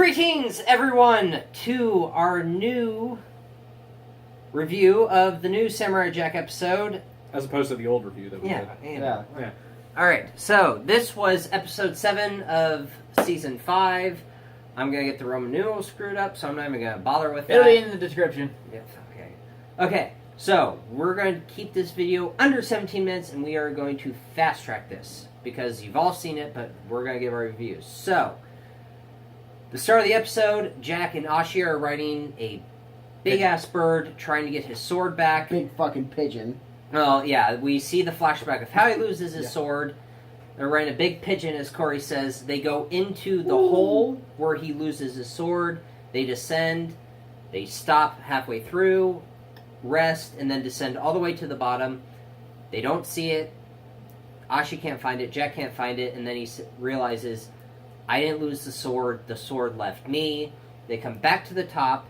Greetings, everyone, to our new review of the new Samurai Jack episode. As opposed to the old review that we did. Yeah. Alright, so this was episode 7 of season 5. I'm going to get the Roman numerals screwed up, so I'm not even going to bother with that. It'll be in the description. Yeah, okay, so we're going to keep this video under 17 minutes, and we are going to fast track this, because you've all seen it, but we're going to give our reviews. So, the start of the episode, Jack and Ashi are riding a big-ass bird, trying to get his sword back. Big fucking pigeon. Well, yeah, we see the flashback of how he loses his sword. They're riding a big pigeon, as Corey says. They go into the hole where he loses his sword. They descend. They stop halfway through, rest, and then descend all the way to the bottom. They don't see it. Ashi can't find it. Jack can't find it. And then he realizes, I didn't lose the sword left me. They come back to the top.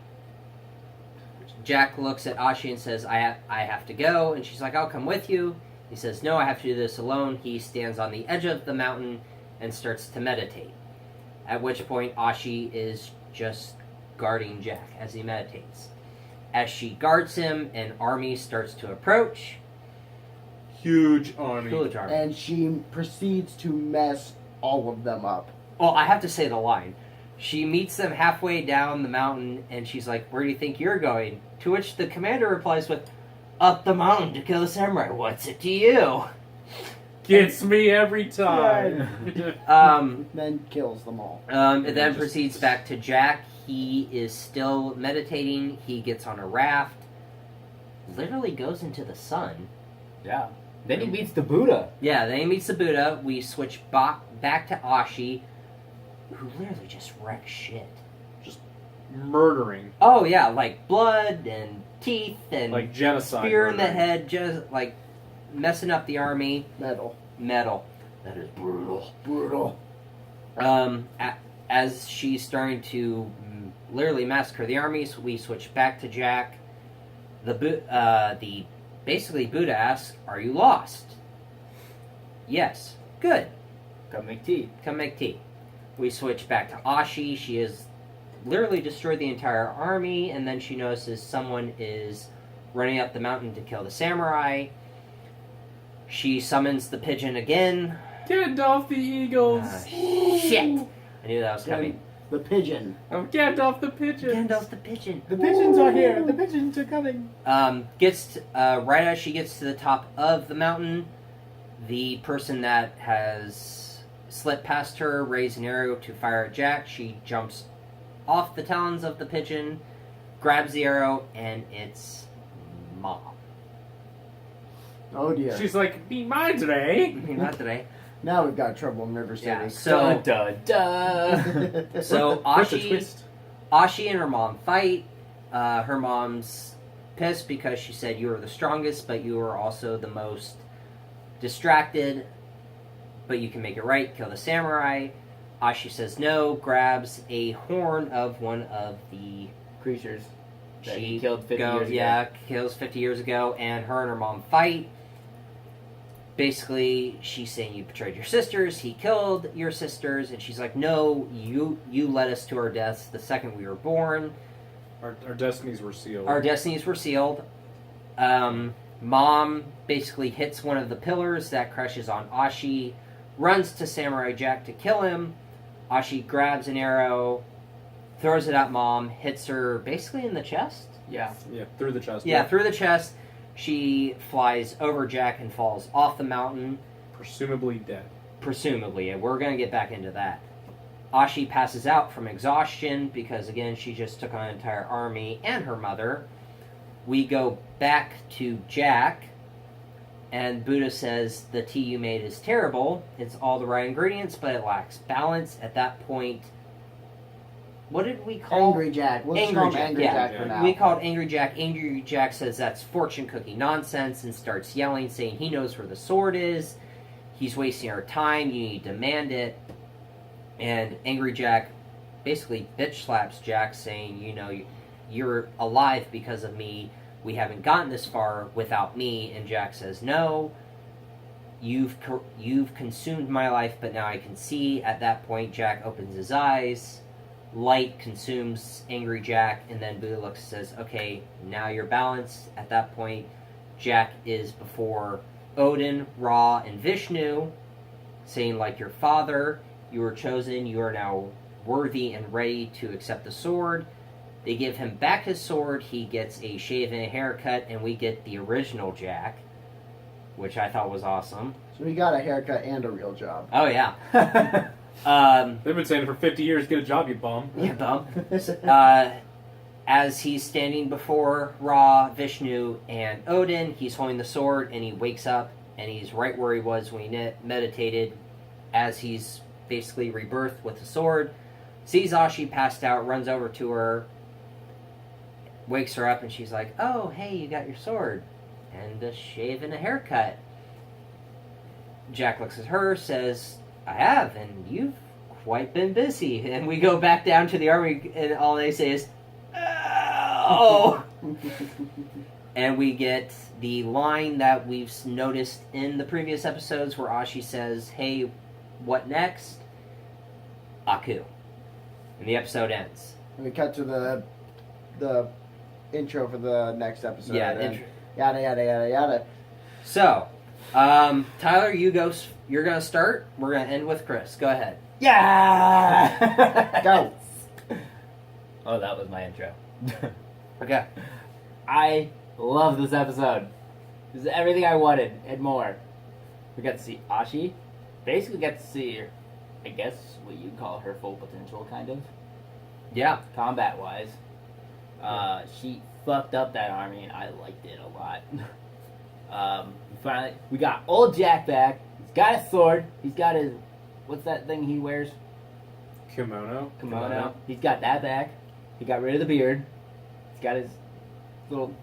Jack looks at Ashi and says, I have to go. And she's like, I'll come with you. He says, no, I have to do this alone. He stands on the edge of the mountain and starts to meditate. At which point, Ashi is just guarding Jack as he meditates. As she guards him, an army starts to approach. Huge army. Huge army. And she proceeds to mess all of them up. Well, I have to say the line. She meets them halfway down the mountain, and she's like, where do you think you're going? To which the commander replies with, up the mountain to kill the samurai. What's it to you? Gets me every time. Then kills them all. It then proceeds back to Jack. He is still meditating. He gets on a raft. Literally goes into the sun. Yeah. Then he meets the Buddha. Yeah, then he meets the Buddha. We switch back to Ashi, who literally just wrecks shit. Murdering. Oh, yeah, like blood and teeth and Like genocide. spear in the murdering. head, just like messing up the army. Metal. That is brutal. Brutal. As she's starting to literally massacre the armies, we switch back to Jack. The basically Buddha asks, "Are you lost?" Yes. Good. Come make tea. Come make tea. We switch back to Ashi. She has literally destroyed the entire army, and then she notices someone is running up the mountain to kill the samurai. She summons the pigeon again. Gandalf the Eagles. Shit! I knew that was coming. The pigeon. Oh, Gandalf the pigeons. Gandalf the pigeon. The pigeons are here. The pigeons are coming. Right as she gets to the top of the mountain, the person that has slipped past her raised an arrow to fire at Jack. She jumps off the talons of the pigeon, grabs the arrow, and it's Mom. Oh dear. She's like, be mine today. Not today. Now we've got trouble in River City. Yeah, so so What's the Ashi twist? and her mom fight. Her mom's pissed because she said you were the strongest, but you were also the most distracted. But you can make it right, kill the samurai. Ashi says no, grabs a horn of one of the creatures that she he killed 50 years ago. Yeah, kills 50 years ago, and her and her mom fight. Basically, she's saying you betrayed your sisters, he killed your sisters, and she's like, no, you led us to our deaths the second we were born. Our destinies were sealed. Our destinies were sealed. Mom basically hits one of the pillars that crashes on Ashi, runs to Samurai Jack to kill him. Ashi grabs an arrow, throws it at Mom, hits her basically in the chest. Yeah. Yeah, through the chest. Yeah, through the chest. She flies over Jack and falls off the mountain. Presumably dead. Presumably, and we're going to get back into that. Ashi passes out from exhaustion because, again, she just took on an entire army and her mother. We go back to Jack, and Buddha says, the tea you made is terrible. It's all the right ingredients, but it lacks balance. At that point, what did we call Angry Jack. We'll Angry call him Jack, Angry yeah. Jack for now. We called Angry Jack. Angry Jack says that's fortune cookie nonsense and starts yelling, saying he knows where the sword is. He's wasting our time. You need to demand it. And Angry Jack basically bitch slaps Jack, saying, you know, you're alive because of me. We haven't gotten this far without me. And Jack says, no, you've consumed my life, but now I can see. At that point, Jack opens his eyes, light consumes Angry Jack, and then Buddha looks and says, okay, now you're balanced. At that point, Jack is before Odin, Ra, and Vishnu, saying, like your father, you were chosen, you are now worthy and ready to accept the sword. They give him back his sword, he gets a shave and a haircut, and we get the original Jack, which I thought was awesome. So he got a haircut and a real job. Oh, yeah. They've been saying it for 50 years. Get a job, you bum. Yeah, bum. As he's standing before Ra, Vishnu, and Odin, he's holding the sword, and he wakes up, and he's right where he was when he meditated, as he's basically rebirthed with the sword. Sees Ashi passed out, runs over to her, wakes her up, and she's like, oh, hey, you got your sword. And a shave and a haircut. Jack looks at her, says, I have, and you've quite been busy. And we go back down to the army, and all they say is, oh! And we get the line that we've noticed in the previous episodes where Ashi says, hey, what next? Aku. And the episode ends. And we cut to the intro for the next episode. Yeah, and intro. Yada yada yada yada. So, Tyler, you're gonna start. We're gonna end with Chris. Go ahead. Yeah! Go. Oh, that was my intro. Okay. I love this episode. This is everything I wanted and more. We got to see Ashi. Basically got to see her, I guess what you'd call her full potential, kind of. Yeah. Combat-wise. She fucked up that army, and I liked it a lot. Finally, we got old Jack back. He's got his sword. He's got his... What's that thing he wears? Kimono. Kimono. He's got that back. He got rid of the beard. He's got his little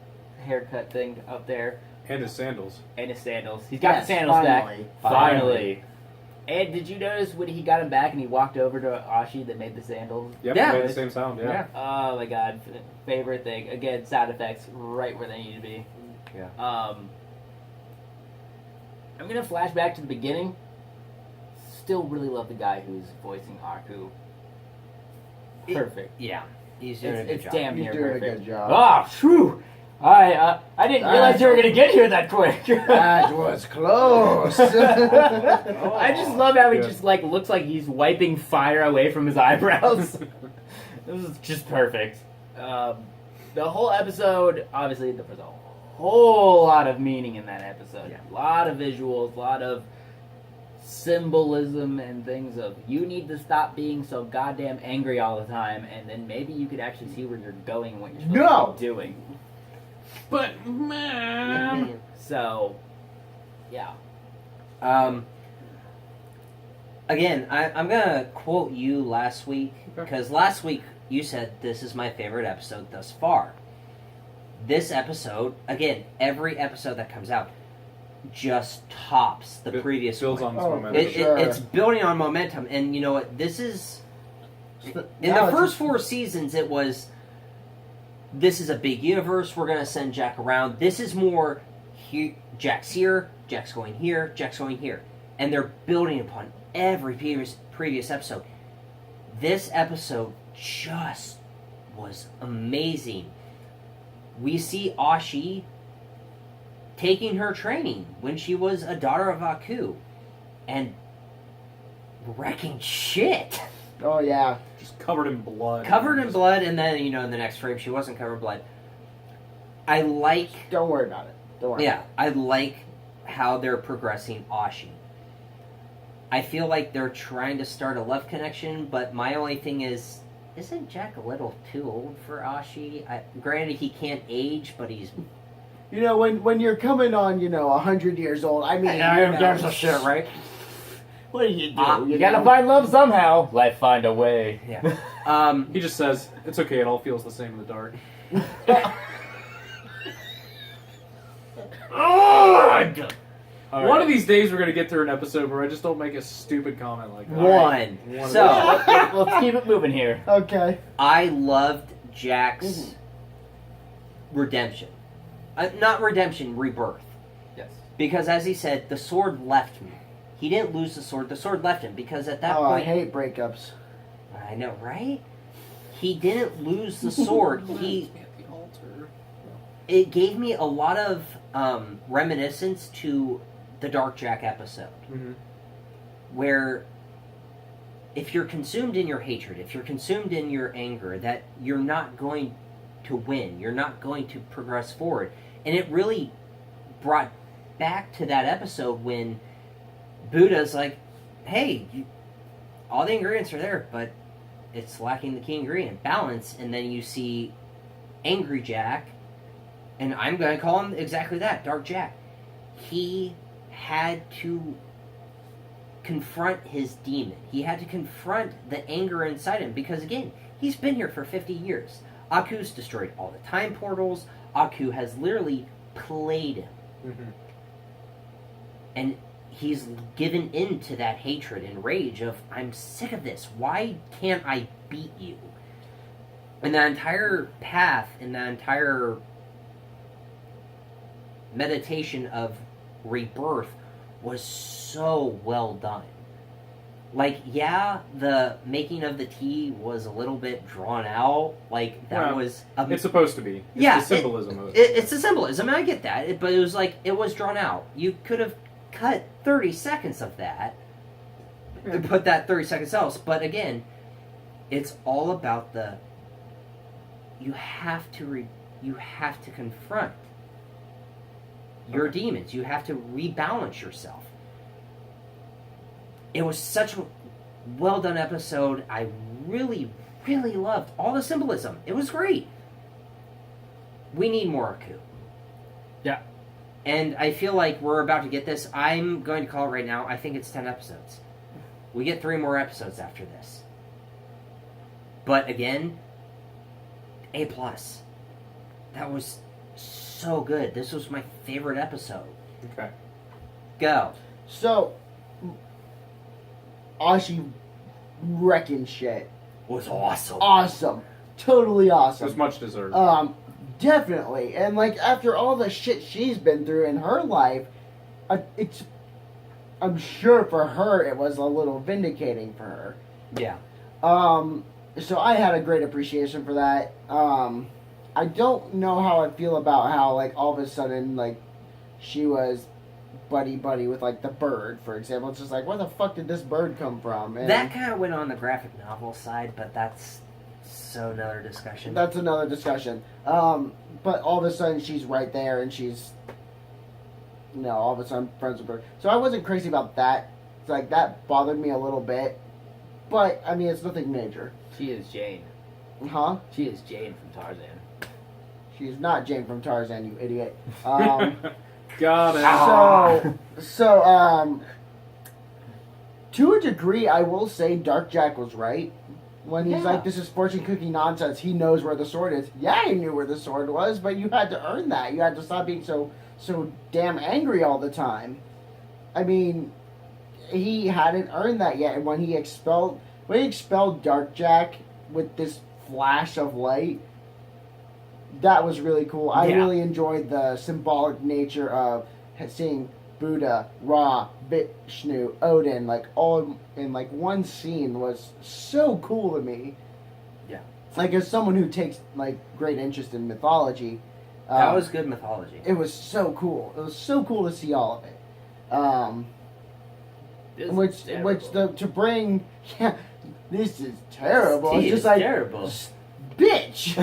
haircut thing up there. And his sandals. And his sandals. He's got Yes, the sandals finally. back. Finally. And did you notice when he got him back and he walked over to Ashi that made the sandals? Yep, Yeah. they made the same sound, yeah. Oh my god. Favorite thing. Again, sound effects right where they need to be. Yeah. I'm going to flash back to the beginning. Still really love the guy who's voicing Aku. Perfect. Yeah. He's doing a good It's job. damn He's near doing perfect. a good job. Ah, phew! I didn't realize you were going to get here that quick. That was close. I just love how he Good. just like looks like he's wiping fire away from his eyebrows. This is just perfect. The whole episode, obviously, there was a whole lot of meaning in that episode. Yeah. A lot of visuals, a lot of symbolism and things of you need to stop being so goddamn angry all the time, and then maybe you could actually see where you're going, what you're supposed to be doing. But, man... So, yeah. Again, I'm gonna quote you last week, Okay. because last week you said this is my favorite episode thus far. This episode, again, every episode that comes out just tops the It previous builds one. on its Oh, momentum. Sure. It's building on momentum, and you know what? This is in Now the it's first just- 4 seasons. It was this is a big universe. We're gonna send Jack around. This is more Jack's here, Jack's going here, Jack's going here, and they're building upon every previous episode. This episode just was amazing. We see Ashi taking her training when she was a daughter of Aku and wrecking shit. Oh yeah. Just covered in blood. Covered in blood, and then, in the next frame she wasn't covered in blood. I like... Don't worry about it. Don't worry. Yeah, I like how they're progressing Ashi. I feel like they're trying to start a love connection, but my only thing is, isn't Jack a little too old for Ashi? Granted, he can't age, but he's... You know, when you're coming on, 100 years old, I mean, right? What do you do? You gotta find love somehow. Life find a way. Yeah. He just says, it's okay, it all feels the same in the dark. All One right. of these days we're going to get through an episode where I just don't make a stupid comment like that. One. One. So, Let's keep it moving here. Okay. I loved Jack's redemption. Not redemption, rebirth. Yes. Because as he said, the sword left me. He didn't lose the sword left him, because at that I point... hate breakups. I know, right? he didn't lose the sword. It gave me a lot of reminiscence to the Dark Jack episode, where if you're consumed in your hatred, if you're consumed in your anger, that you're not going to win, you're not going to progress forward. And it really brought back to that episode when Buddha's like, hey, all the ingredients are there, but it's lacking the key ingredient, balance. And then you see Angry Jack, and I'm going to call him exactly that, Dark Jack. He had to confront his demon. He had to confront the anger inside him because, again, he's been here for 50 years. Aku's destroyed all the time portals. Aku has literally played him. And he's given in to that hatred and rage of, I'm sick of this. Why can't I beat you? And that entire path and that entire meditation of rebirth was so well done. Like, yeah, the making of the tea was a little bit drawn out. Like, that was... it's supposed to be. It's yeah, the symbolism of it. It's the symbolism, and I get that. But it was like, it was drawn out. You could have cut 30 seconds of that and put that 30 seconds else. But again, it's all about the... You have to confront your demons. You have to rebalance yourself. It was such a well-done episode. I really, really loved all the symbolism. It was great. We need more Aku. Yeah. And I feel like we're about to get this. I'm going to call it right now. I think it's 10 episodes. We get 3 more episodes after this. But again, A+. That was so good. This was my favorite episode. Okay. Go. So, Ashi wrecking shit. Was awesome. Awesome. Totally It awesome. was much deserved. Definitely. And, like, after all the shit she's been through in her life, I'm sure for her it was a little vindicating for her. Yeah. So I had a great appreciation for that. I don't know how I feel about how, like, all of a sudden, like, she was buddy with, like, the bird, for example. It's just like, where the fuck did this bird come from? And That kind of went on the graphic novel side, but that's so another discussion. that's another discussion. But all of a sudden she's right there and she's, all of a sudden friends with her. So I wasn't crazy about that. It's like, that bothered me a little bit. But, I mean, it's nothing major. She is Jane. Huh? She is Jane from Tarzan. She's not Jane from Tarzan, you idiot. Got it. So, to a degree, I will say Dark Jack was right. When he's like, this is fortune cookie nonsense, he knows where the sword is. Yeah, he knew where the sword was, but you had to earn that. You had to stop being so damn angry all the time. I mean, he hadn't earned that yet. And when he expelled Dark Jack with this flash of light, that was really cool. I really enjoyed the symbolic nature of seeing Buddha, Ra, Vishnu, Odin, like, all in, like, one scene was so cool to me. Yeah. Like, as someone who takes, like, great interest in mythology. That was good mythology. It was so cool. It was so cool to see all of it. To bring, this is terrible. It's just like, terrible. Bitch,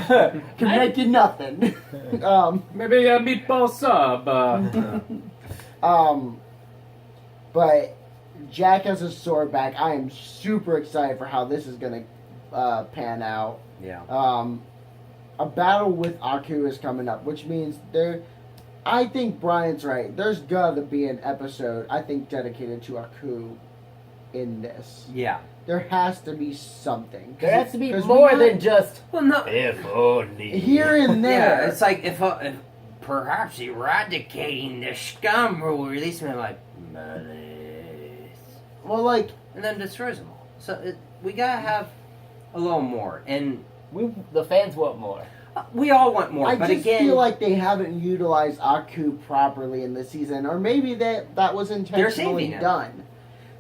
can make you nothing. Maybe a meatball sub. But Jack has his sword back. I am super excited for how this is gonna pan out. Yeah. A battle with Aku is coming up, which means I think Brian's right. There's gotta be an episode, I think, dedicated to Aku in this. Yeah. There has to be something. There has to be more than just. Well, no. If only. Here and there. Yeah, it's like if perhaps eradicating the scum will release me like malice. Well, like, and then destroys them all. So we gotta have a little more, and The fans want more. we all want more. I but just again, feel like they haven't utilized Aku properly in this season, or maybe that was intentionally saving him. done.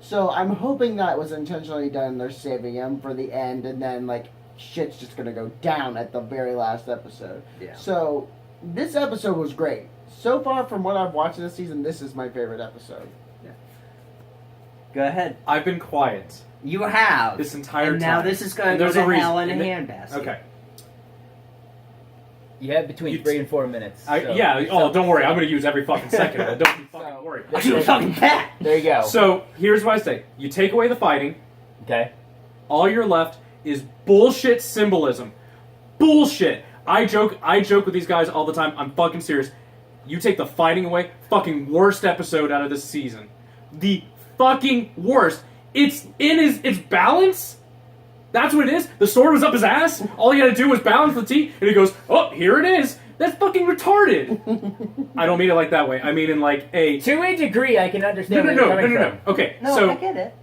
So I'm hoping that was intentionally done. They're saving him for the end, and then, like, shit's just gonna go down at the very last episode. Yeah. So this episode was great. So far from what I've watched this season, this is my favorite episode. Go ahead. I've been quiet You have. this entire and time. now this is going And to go there's a to reason. hell in a And handbasket. Okay. You have between You- 3 and 4 minutes. so- Don't worry. I'm going to use every fucking second of it. Don't you fucking So- worry. I'll shoot a fucking cat! There you go. So, here's what I say. You take away the fighting, Okay. all you're left is bullshit symbolism. Bullshit. I joke with these guys all the time. I'm fucking serious. You take the fighting away, fucking worst episode out of this season. The fucking worst. It's balance. That's what it is. The sword was up his ass. All he had to do was balance the T, and he goes, "Oh, here it is." That's fucking retarded. I don't mean it like that way. I mean in like a To a degree, I can understand where you're coming from. Okay, No, so I get it.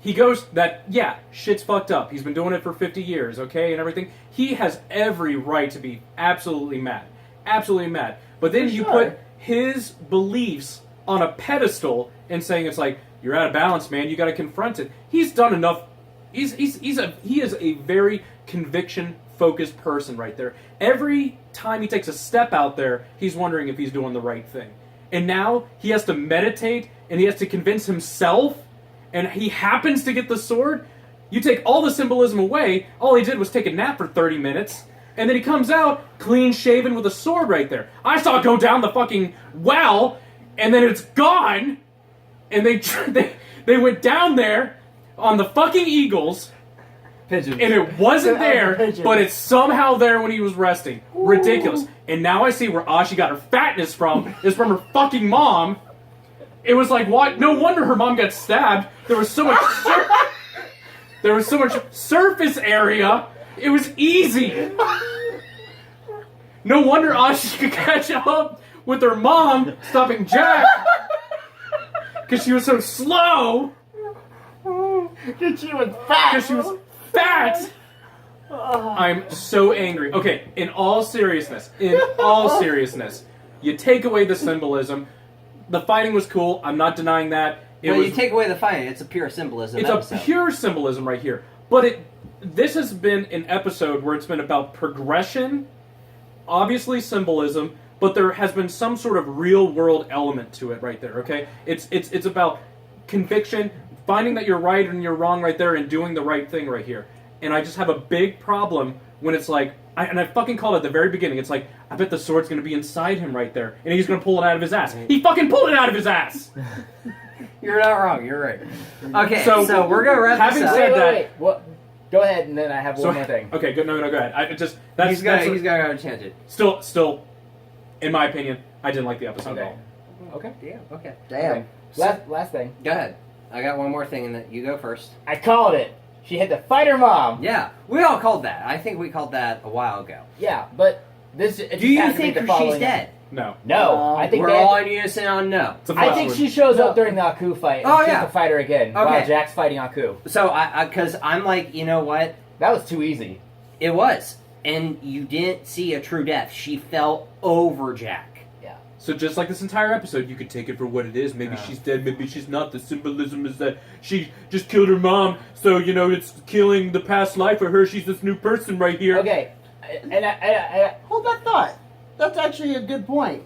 he goes that, yeah, shit's fucked up. He's been doing it for 50 years, okay, and everything. He has every right to be absolutely mad. Absolutely mad. But then For you sure. put his beliefs on a pedestal and saying it's like, you're out of balance, man, you gotta confront it. He's done enough. He is a very conviction-focused person right there. Every time he takes a step out there, he's wondering if he's doing the right thing. And now he has to meditate and he has to convince himself, and he happens to get the sword. You take all the symbolism away, all he did was take a nap for 30 minutes, and then he comes out clean shaven with a sword right there. I saw it go down the fucking well, and then it's gone, and they went down there on the fucking Eagles, Pigeons. and it wasn't The there, pigeons. but it's somehow there when he was resting. Ridiculous. And now I see where Ashi got her fatness from, is from her fucking mom. It was like, what? No wonder her mom got stabbed. There was so much surface area. It was easy. No wonder Ashi could catch up with her mom stopping Jack. Because she was so slow. Because she was fat. Because she was fat. I'm so angry. Okay, in all seriousness, you take away the symbolism. The fighting was cool. I'm not denying that. You take away the fighting, it's a pure symbolism It's episode. a pure symbolism right here. But this has been an episode where it's been about progression, obviously symbolism, but there has been some sort of real world element to it right there, okay? It's about conviction, finding that you're right and you're wrong right there, and doing the right thing right here. And I just have a big problem when it's like, I fucking called it at the very beginning, it's like, I bet the sword's going to be inside him right there, and he's going to pull it out of his ass. He fucking pulled it out of his ass! You're not wrong, you're right. Okay, So, so we're going to wrap having this up. said- Wait. What? Go ahead, and then I have one more thing. Okay, good. No, go ahead. He's got to go change it. Still, in my opinion, I didn't like the episode Okay. at all. Okay. Yeah, okay. Damn. Last thing. Go ahead. I got one more thing, and that you go first. I called it. She hit the fighter mom. Yeah, we all called that. I think we called that a while ago. Yeah, but this. It Do just you happened to be think the she's following- dead? No. No, I think We're they- all in unison on no. It's a I think flashword. she shows up during the Aku fight. And Oh, she's yeah. the fighter again while Okay. Jack's fighting Aku. So, because I'm like, you know what? That was too easy. It was. And you didn't see a true death. She fell over Jack. So just like this entire episode, you could take it for what it is. Maybe Yeah. she's dead, maybe she's not. The symbolism is that she just killed her mom, so, it's killing the past life of her. She's this new person right here. Okay, and I Hold that thought. That's actually a good point.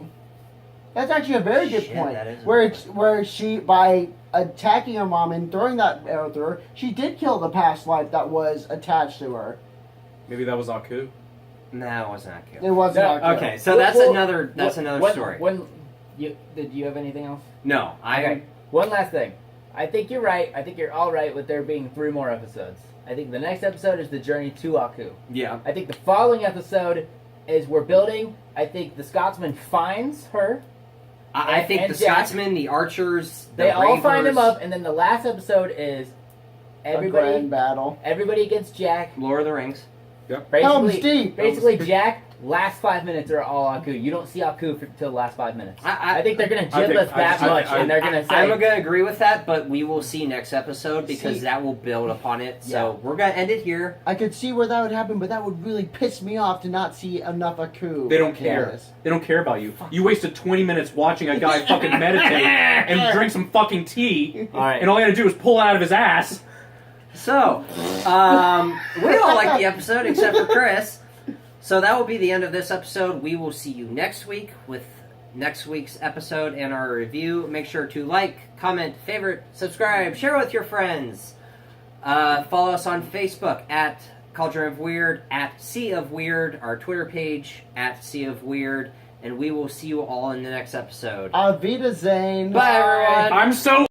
That's actually a very good Shit, point. that is a Where good where she, by attacking her mom and throwing that arrow through her, she did kill the past life that was attached to her. Maybe that was Aku. No, it wasn't that cute. It wasn't. No, our kill. Okay, so that's another story. Did you have anything else? No, Okay. One last thing. I think you're right. I think you're all right with there being 3 more episodes. I think the next episode is the journey to Aku. Yeah. I think the following episode is we're building. I think the Scotsman finds her. I think And the Jack. Scotsmen, the archers, the They all find him Ravers, up, and then the last episode is A grand battle. everybody against Jack. Lord of the Rings. Helm's Deep. Basically, Jack. Last 5 minutes are all Aku. You don't see Aku till the last 5 minutes. I think they're gonna jib us that much, and they're gonna say. I'm going to agree with that, but we will see next episode because that will build upon it. So we're going to end it here. I could see where that would happen, but that would really piss me off to not see enough Aku. They don't care. Yes. They don't care about you. You wasted 20 minutes watching a guy fucking meditate and drink some fucking tea, all right. and all you gotta do is pull it out of his ass. So, we all like the episode except for Chris. So that will be the end of this episode. We will see you next week with next week's episode and our review. Make sure to like, comment, favorite, subscribe, share with your friends. Follow us on Facebook at Cauldron of Weird, at Sea of Weird, our Twitter page at Sea of Weird, and we will see you all in the next episode. Auf Wiedersehen. Bye, everyone. I'm so